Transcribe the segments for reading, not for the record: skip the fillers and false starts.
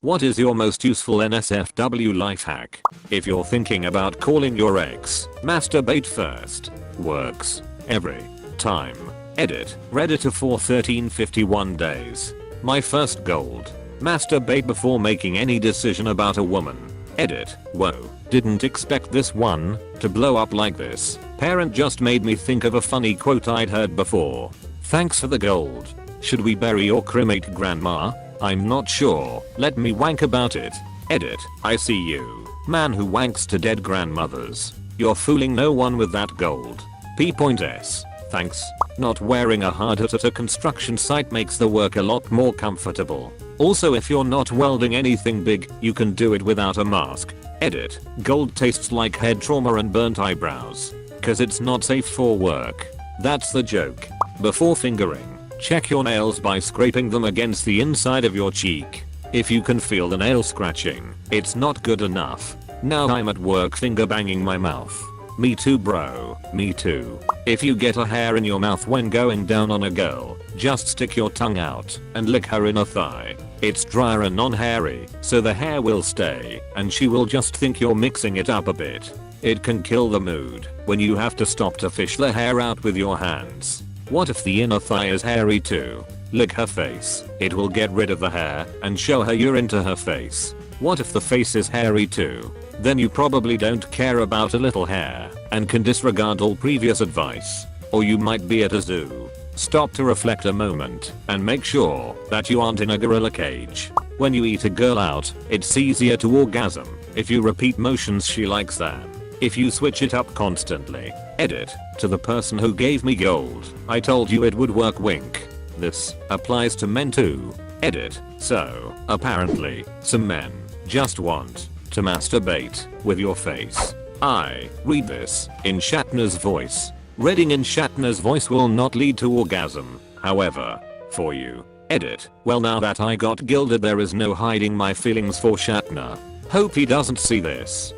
What is your most useful NSFW life hack? If you're thinking about calling your ex, masturbate first. Works. Every time. Edit. Reddit for 1351 days. My first gold. Masturbate before making any decision about a woman. Edit. Whoa. Didn't expect this one to blow up like this. Parent just made me think of a funny quote I'd heard before. Thanks for the gold. Should we bury or cremate grandma? I'm not sure. Let me wank about it. Edit. I see you. Man who wanks to dead grandmothers. You're fooling no one with that gold. P.S. Thanks. Not wearing a hard hat at a construction site makes the work a lot more comfortable. Also, if you're not welding anything big, you can do it without a mask. Edit. Gold tastes like head trauma and burnt eyebrows. Cause it's not safe for work. That's the joke. Before fingering, check your nails by scraping them against the inside of your cheek. If you can feel the nail scratching, it's not good enough. Now I'm at work finger banging my mouth. Me too bro, me too. If you get a hair in your mouth when going down on a girl, just stick your tongue out and lick her inner thigh. It's drier and non-hairy, so the hair will stay, and she will just think you're mixing it up a bit. It can kill the mood when you have to stop to fish the hair out with your hands. What if the inner thigh is hairy too? Lick her face. It will get rid of the hair and show her you're into her face. What if the face is hairy too? Then you probably don't care about a little hair and can disregard all previous advice. Or you might be at a zoo. Stop to reflect a moment and make sure that you aren't in a gorilla cage. When you eat a girl out, it's easier to orgasm if you repeat motions she likes than if you switch it up constantly. Edit. To the person who gave me gold, I told you it would work, wink. This applies to men too. Edit. So, apparently, some men just want to masturbate with your face. I read this in Shatner's voice. Reading in Shatner's voice will not lead to orgasm, however, for you. Edit. Well, now that I got gilded, there is no hiding my feelings for Shatner. Hope he doesn't see this.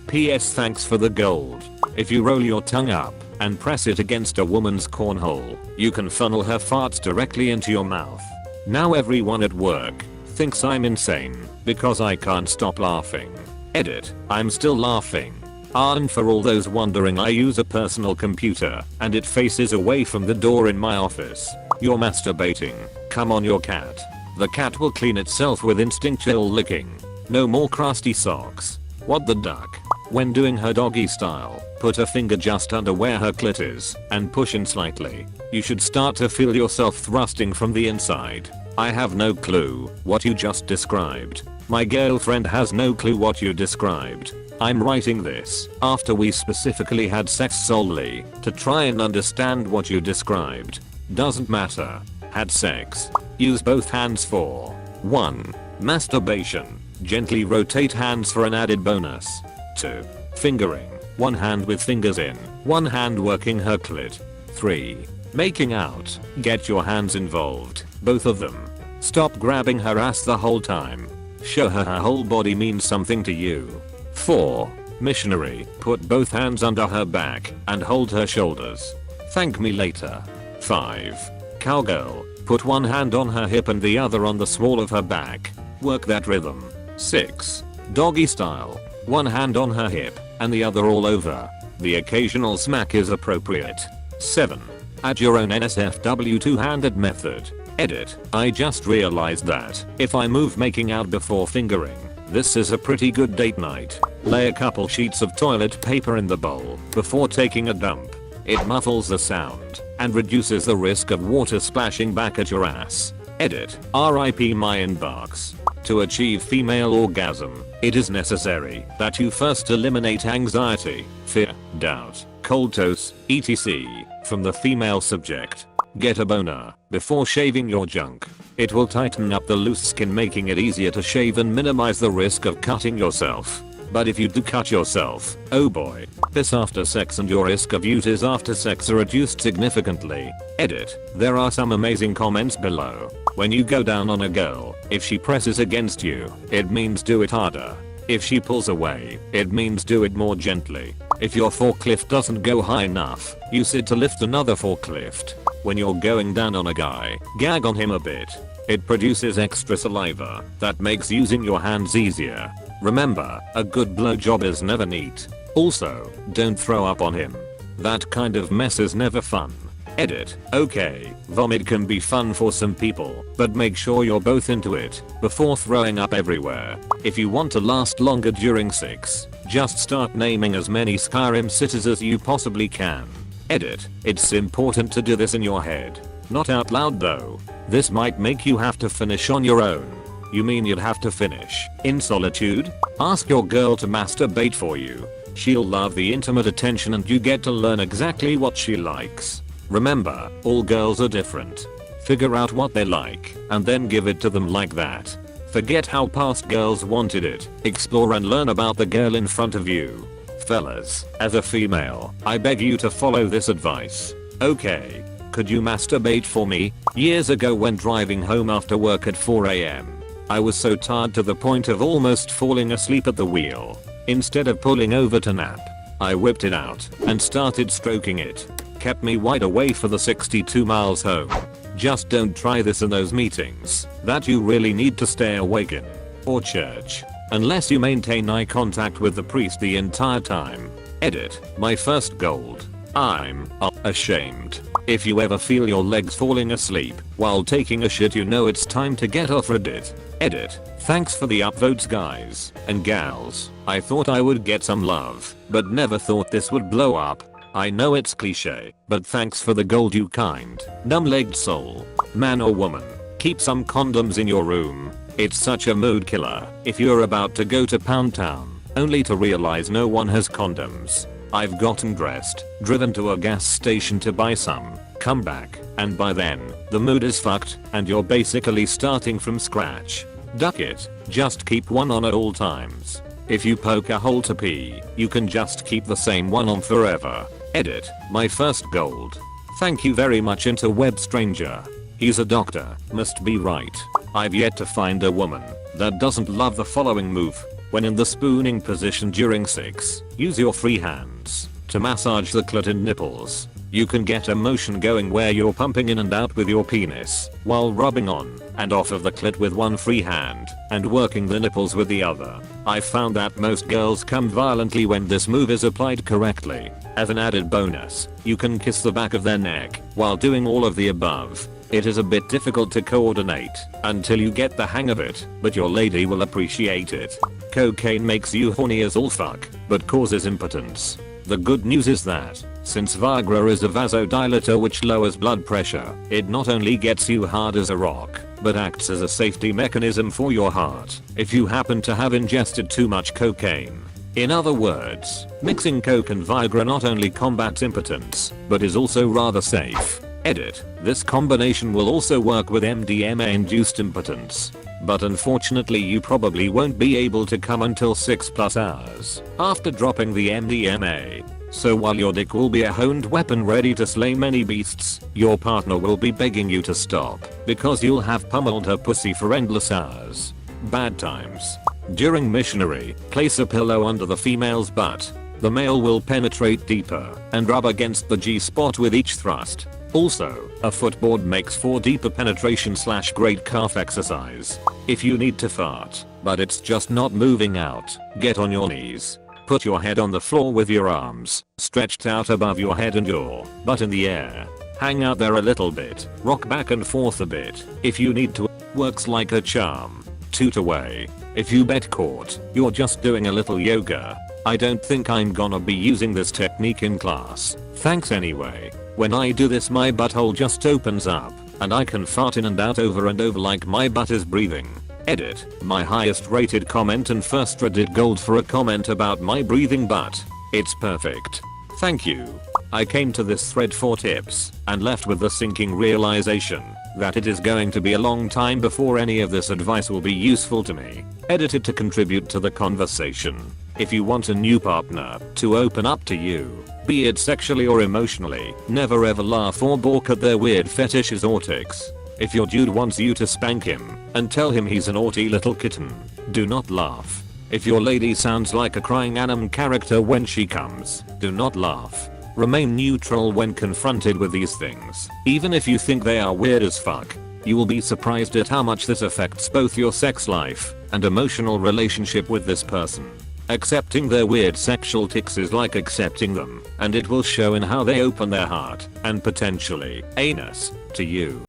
P.S. Thanks for the gold. If you roll your tongue up and press it against a woman's cornhole, you can funnel her farts directly into your mouth. Now everyone at work thinks I'm insane because I can't stop laughing. Edit. I'm still laughing. And for all those wondering, I use a personal computer and it faces away from the door in my office. You're masturbating. Come on, your cat. The cat will clean itself with instinctual licking. No more crusty socks. What the duck? When doing her doggy style, put a finger just under where her clit is and push in slightly. You should start to feel yourself thrusting from the inside. I have no clue what you just described. My girlfriend has no clue what you described. I'm writing this after we specifically had sex solely to try and understand what you described. Doesn't matter. Had sex. Use both hands for 1. Masturbation. Gently rotate hands for an added bonus. 2. Fingering. One hand with fingers in, one hand working her clit. 3. Making out. Get your hands involved, both of them. Stop grabbing her ass the whole time. Show her whole body means something to you. 4. Missionary. Put both hands under her back and hold her shoulders. Thank me later. 5. Cowgirl. Put one hand on her hip and the other on the small of her back. Work that rhythm. 6. Doggy style. One hand on her hip and the other all over. The occasional smack is appropriate. 7. Add your own NSFW two-handed method. Edit. I just realized that if I move making out before fingering, this is a pretty good date night. Lay a couple sheets of toilet paper in the bowl before taking a dump. It muffles the sound and reduces the risk of water splashing back at your ass. Edit. RIP my inbox. To achieve female orgasm, it is necessary that you first eliminate anxiety, fear, doubt, cold toes, etc. from the female subject. Get a boner before shaving your junk. It will tighten up the loose skin, making it easier to shave and minimize the risk of cutting yourself. But if you do cut yourself, oh boy, piss after sex and your risk of utis after sex are reduced significantly. Edit. There are some amazing comments below. When you go down on a girl, if she presses against you, it means do it harder. If she pulls away, it means do it more gently. If your forklift doesn't go high enough, use it to lift another forklift. When you're going down on a guy, gag on him a bit. It produces extra saliva that makes using your hands easier. Remember, a good blowjob is never neat. Also, don't throw up on him. That kind of mess is never fun. Edit. Okay, vomit can be fun for some people, but make sure you're both into it before throwing up everywhere. If you want to last longer during sex, just start naming as many Skyrim cities as you possibly can. Edit. It's important to do this in your head, not out loud though. This might make you have to finish on your own. You mean you'd have to finish in solitude? Ask your girl to masturbate for you. She'll love the intimate attention and you get to learn exactly what she likes. Remember, all girls are different. Figure out what they like and then give it to them like that. Forget how past girls wanted it. Explore and learn about the girl in front of you. Fellas, as a female, I beg you to follow this advice. Okay, could you masturbate for me? Years ago when driving home after work at 4 AM, I was so tired to the point of almost falling asleep at the wheel. Instead of pulling over to nap, I whipped it out and started stroking it. Kept me wide awake for the 62 miles home. Just don't try this in those meetings that you really need to stay awake in. Or church. Unless you maintain eye contact with the priest the entire time. Edit. My first gold. I'm ashamed. If you ever feel your legs falling asleep while taking a shit, you know it's time to get off Reddit. Edit. Thanks for the upvotes guys and gals. I thought I would get some love, but never thought this would blow up. I know it's cliche, but thanks for the gold you kind, numb-legged soul. Man or woman, keep some condoms in your room. It's such a mood killer if you're about to go to Pound Town, only to realize no one has condoms. I've gotten dressed, driven to a gas station to buy some, come back, and by then, the mood is fucked, and you're basically starting from scratch. Duck it, just keep one on at all times. If you poke a hole to pee, you can just keep the same one on forever. Edit. My first gold. Thank you very much interweb stranger. He's a doctor, must be right. I've yet to find a woman that doesn't love the following move. When in the spooning position during sex, use your free hands to massage the clit and nipples. You can get a motion going where you're pumping in and out with your penis while rubbing on and off of the clit with one free hand and working the nipples with the other. I found that most girls come violently when this move is applied correctly. As an added bonus, you can kiss the back of their neck while doing all of the above. It is a bit difficult to coordinate until you get the hang of it, but your lady will appreciate it. Cocaine makes you horny as all fuck, but causes impotence. The good news is that, since Viagra is a vasodilator which lowers blood pressure, it not only gets you hard as a rock, but acts as a safety mechanism for your heart if you happen to have ingested too much cocaine. In other words, mixing coke and Viagra not only combats impotence, but is also rather safe. Edit. This combination will also work with MDMA-induced impotence. But unfortunately you probably won't be able to come until 6+ hours after dropping the MDMA. So while your dick will be a honed weapon ready to slay many beasts, your partner will be begging you to stop because you'll have pummeled her pussy for endless hours. Bad times. During missionary, place a pillow under the female's butt. The male will penetrate deeper and rub against the G-spot with each thrust. Also, a footboard makes for deeper penetration / great calf exercise. If you need to fart, but it's just not moving out, get on your knees. Put your head on the floor with your arms stretched out above your head and your butt in the air. Hang out there a little bit, rock back and forth a bit. If you need to, works like a charm. Toot away. If you get caught, you're just doing a little yoga. I don't think I'm gonna be using this technique in class. Thanks anyway. When I do this my butthole just opens up and I can fart in and out over and over like my butt is breathing. Edit. My highest rated comment and first Reddit gold for a comment about my breathing butt. It's perfect. Thank you. I came to this thread for tips and left with the sinking realization that it is going to be a long time before any of this advice will be useful to me. Edited to contribute to the conversation. If you want a new partner to open up to you, be it sexually or emotionally, never ever laugh or balk at their weird fetishes or tics. If your dude wants you to spank him and tell him he's a naughty little kitten, do not laugh. If your lady sounds like a crying anime character when she comes, do not laugh. Remain neutral when confronted with these things. Even if you think they are weird as fuck, You will be surprised at how much this affects both your sex life and emotional relationship with this person. Accepting their weird sexual tics is like accepting them, and it will show in how they open their heart, and potentially, anus, to you.